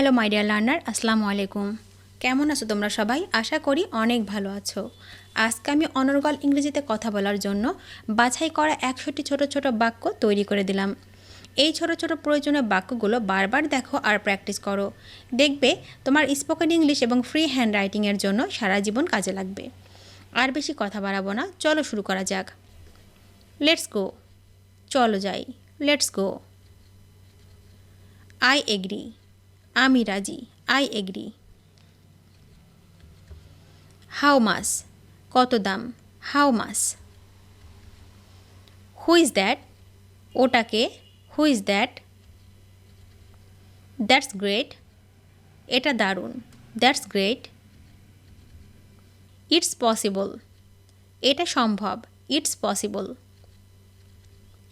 Hello my dear learner, আসসালামু আলাইকুম। কেমন আছো তোমরা সবাই? আশা করি অনেক ভালো আছো। আজকে আমি অনর্গল ইংরেজিতে কথা বলার জন্য বাছাই করা 100টি ছোট ছোট বাক্য তৈরি করে দিলাম। এই ছোট ছোট প্রয়োজনীয় বাক্যগুলো বারবার দেখো আর প্র্যাকটিস করো। দেখবে তোমার স্পোকেন ইংলিশ এবং ফ্রি হ্যান্ড রাইটিংয়ের জন্য সারা জীবন কাজে লাগবে। আর বেশি কথা বাড়াবো না, চলো শুরু করা যাক। লেটস গো, চলো যাই। Let's go. আই এগ্রি, আমি রাজি। I agree. হাউ মাস, কত দাম। How much. Who is that, ওটাকে। Who is that. That's great, এটা দারুণ। That's great. ইটস পসিবল, এটা সম্ভব। It's possible.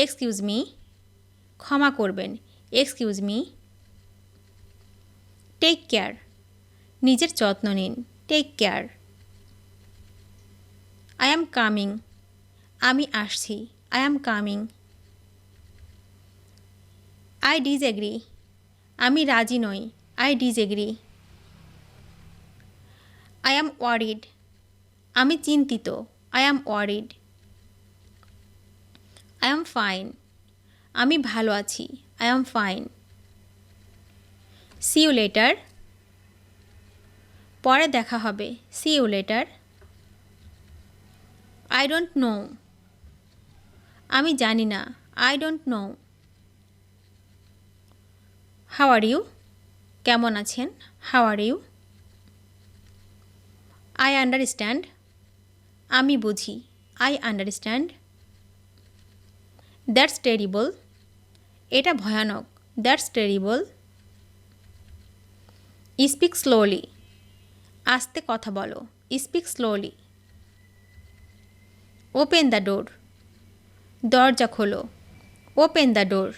এক্সকিউজ মি, ক্ষমা করবেন। Excuse me. টেক কেয়ার, নিজের যত্ন নিন। Take care. I am coming, আমি আসছি। I am coming. I disagree, আমি রাজি নই। I disagree. আই অ্যাম ওয়ারিড, আমি চিন্তিত। I am worried. I am fine, আমি ভালো আছি। I am fine. See you later, পরে দেখা হবে। See you later. I don't know, আমি জানি না। I don't know. How are you, কেমন আছেন। How are you. I understand, আমি বুঝি। I understand. দ্যাটস টেরিবল, এটা ভয়ানক। That's terrible. স্পিক স্লোলি, আস্তে কথা বলো। Speak slowly. Open the door, দরজা খোলো। Open the door.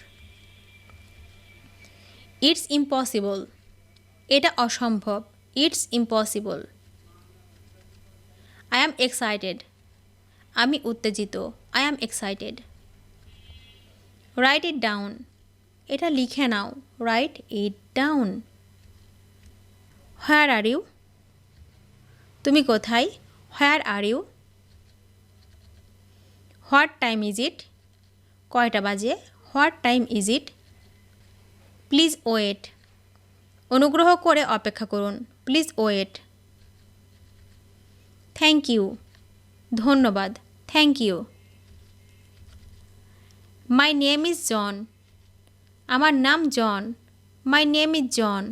It's impossible, এটা অসম্ভব। It's impossible. I am excited, আমি উত্তেজিত। I am excited. Write it down, এটা লিখে নাও। Write it down. Where are you, তুমি কোথায়। Where are you. What time is it, কয়টা বাজে। What time is it. Please wait, অনুগ্রহ করে অপেক্ষা করুন। Please wait. থ্যাংক ইউ, ধন্যবাদ। Thank you. My name is John, আমার নাম জন। My name is John.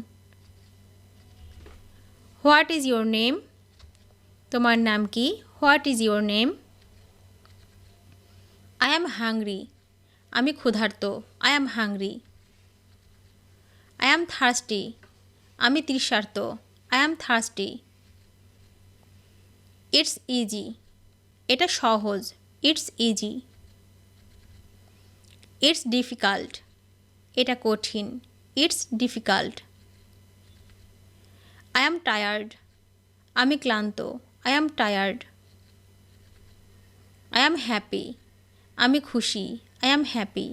What is your name, তোমার নাম কি। What is your name. I am hungry, আমি ক্ষুধার্ত। I am hungry. I am thirsty, আমি তৃষার্ত। I am thirsty. It's easy, এটা সহজ। It's easy. ইটস ডিফিকাল্ট, এটা কঠিন। It's difficult. I am tired, আমি ক্লান্ত। I am tired. I am happy, আমি খুশি। I am happy.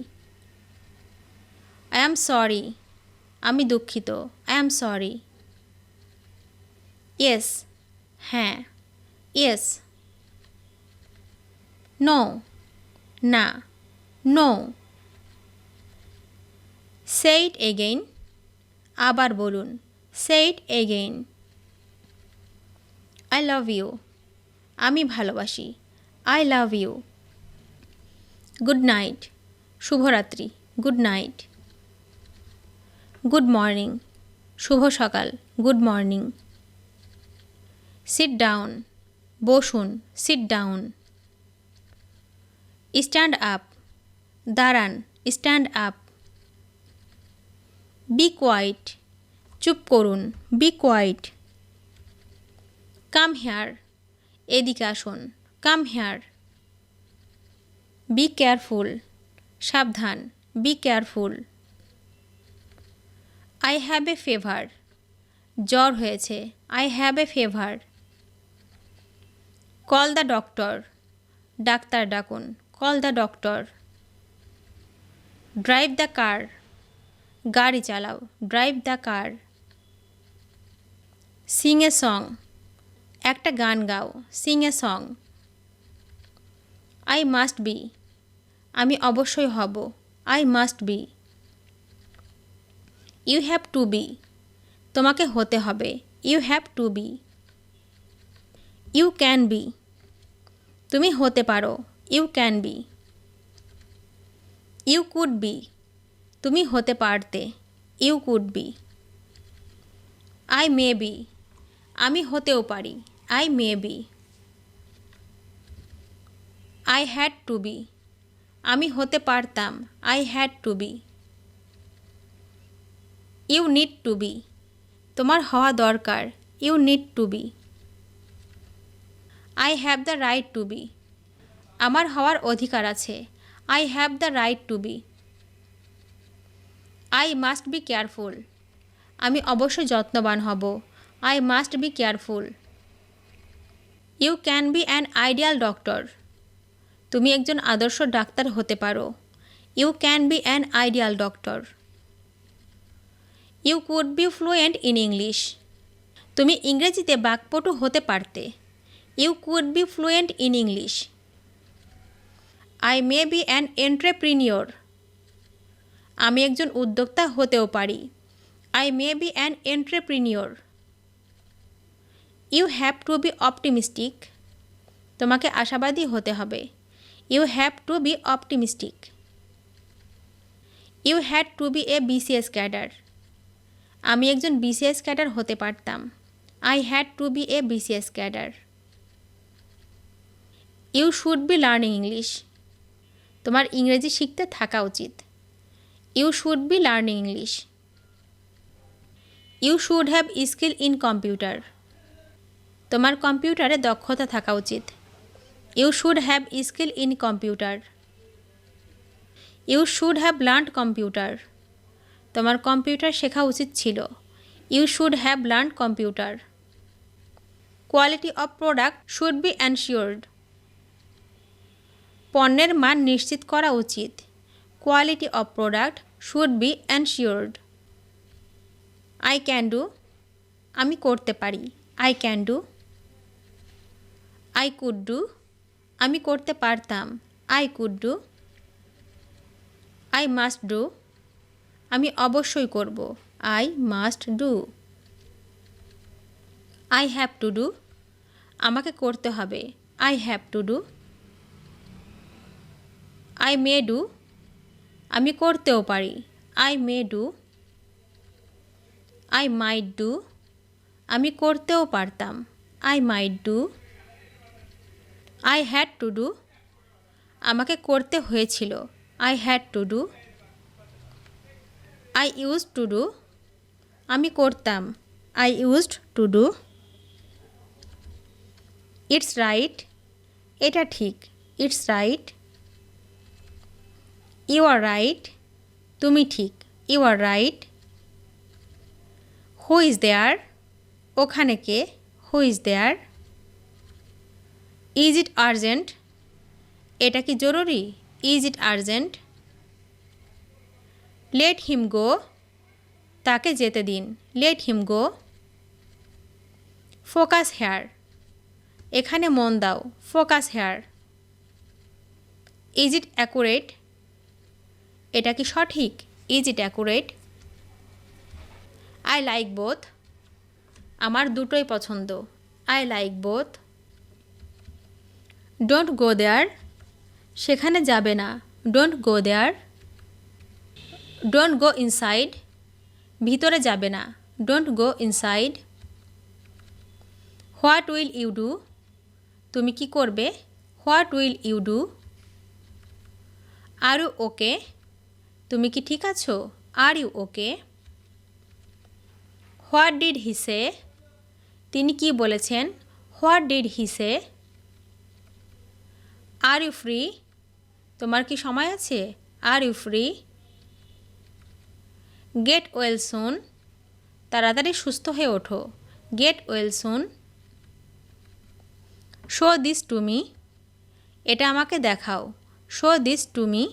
I am sorry, আমি দুঃখিত। I am sorry. ইয়েস, হ্যাঁ। ইয়েস। নো, না। নো। সে ইট এগেইন, আবার বলুন। Say it again. I love you, আমি ভালোবাসি। I love you. Good night, শুভরাত্রি। Good night. গুড মর্নিং, শুভ সকাল। Good morning. সিট ডাউন, বসুন। Sit down. স্ট্যান্ড আপ, দাঁড়ান। Stand up. বি কোয়াইট, চুপ করুন। Be quiet. কাম হেয়ার, এদিকে আসুন। Come here. বি কেয়ারফুল, সাবধান। Be careful. I have a fever, জ্বর হয়েছে। I have a fever. Call the doctor, ডাক্তার ডাকুন। Call the doctor. Drive the car, গাড়ি চালাও। Drive the car. Sing a song, একটা গান গাও, sing a song. I must be, আমি অবশ্যই হব, I must be. You have to be, তোমাকে হতে হবে, you have to be. You can be, তুমি হতে পারো, you can be. You could be, তুমি হতে পারতে, you could be. I may be, আমি হতেও পারি, I may be. I had to be, আমি হতে পারতাম, I had to be. You need to be, তোমার হওয়া দরকার, you need to be. I have the right to be, আমার হওয়ার অধিকার আছে, I have the right to be. I must be careful, আমি অবশ্যই যত্নবান হব, I must be careful. You can be an ideal doctor, তুমি একজন আদর্শ ডাক্তার হতে পারো, you can be an ideal doctor. You could be fluent in English, তুমি ইংরেজিতে বাকপটু হতে পারতে, you could be fluent in English. I may be an entrepreneur, আমি একজন উদ্যোক্তা হতেও পারি, I may be an entrepreneur. You have to be optimistic, তোমাকে আশাবাদী হতে হবে, you have to be optimistic. You had to be a BCS cadre, আমি একজন বিসিএস ক্যাডার হতে পারতাম, I had to be a BCS cadre. You should be learning English, তোমার ইংরেজি শিখতে থাকা উচিত, you should be learning English. You should have skill in computer, তোমার কম্পিউটারে দক্ষতা থাকা উচিত, you should have skill in computer. You should have learned computer, তোমার কম্পিউটার শেখা উচিত ছিল, you should have learned computer. Quality of product should be ensured, পণ্যের মান নিশ্চিত করা উচিত, quality of product should be ensured. I can do, আমি করতে পারি, I can do. I could do, আমি করতে পারতাম, I could do. I must do, আমি অবশ্যই করব, I must do. I have to do, আমাকে করতে হবে, I have to do. I may do, আমি করতেও পারি, I may do. I might do, আমি করতেও পারতাম, I might do. I had to do, আমাকে করতে হয়েছিল, I had to do. I used to do, আমি করতাম, I used to do. It's right, এটা ঠিক, it's right. You are right, তুমি ঠিক, you are right. Who is there, ওখানে কে, who is there. Is it urgent, এটা কি জরুরি, is it urgent. Let him go, তাকে যেতে দিন, let him go. Focus here, এখানে মন দাও, focus here. Is it accurate, এটা কি সঠিক, is it accurate. I like both, আমার দুটোই পছন্দ, I like both. Don't go there, সেখানে যাবে না, don't go there. Don't go inside, ভিতরে যাবে না, don't go inside. What will you do, তুমি কি করবে, what will you do. Are you okay, তুমি কি ঠিক আছো, are you okay. What did he say, তিনি কি বলেছেন, what did he say. Are you free, তোমার কি সময় আছে, are you free. Get well soon, তাড়াতাড়ি সুস্থ হয়ে ওঠো, get well soon. Show this to me, এটা আমাকে দেখাও, show this to me.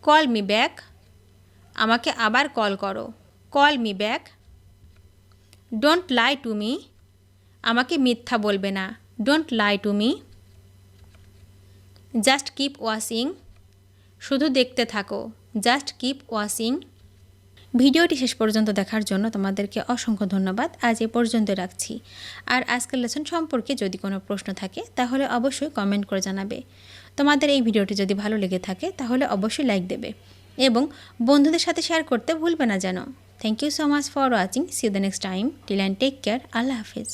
Call me back, আমাকে আবার কল করো, call me back. Don't lie to me, আমাকে মিথ্যা বলবে না। Don't lie to me. Just keep watching, শুধু দেখতে থাকো। Just keep watching. ভিডিওটি শেষ পর্যন্ত দেখার জন্য তোমাদেরকে অসংখ্য ধন্যবাদ। আজ এ পর্যন্ত রাখছি। আর আজকের লেসন সম্পর্কে যদি কোনো প্রশ্ন থাকে তাহলে অবশ্যই কমেন্ট করে জানাবে। তোমাদের এই ভিডিওটি যদি ভালো লেগে থাকে তাহলে অবশ্যই লাইক দেবে এবং বন্ধুদের সাথে শেয়ার করতে ভুলবে না যেন। Thank you so much for watching. See you the next time. Till and take care. আল্লাহ হাফিজ।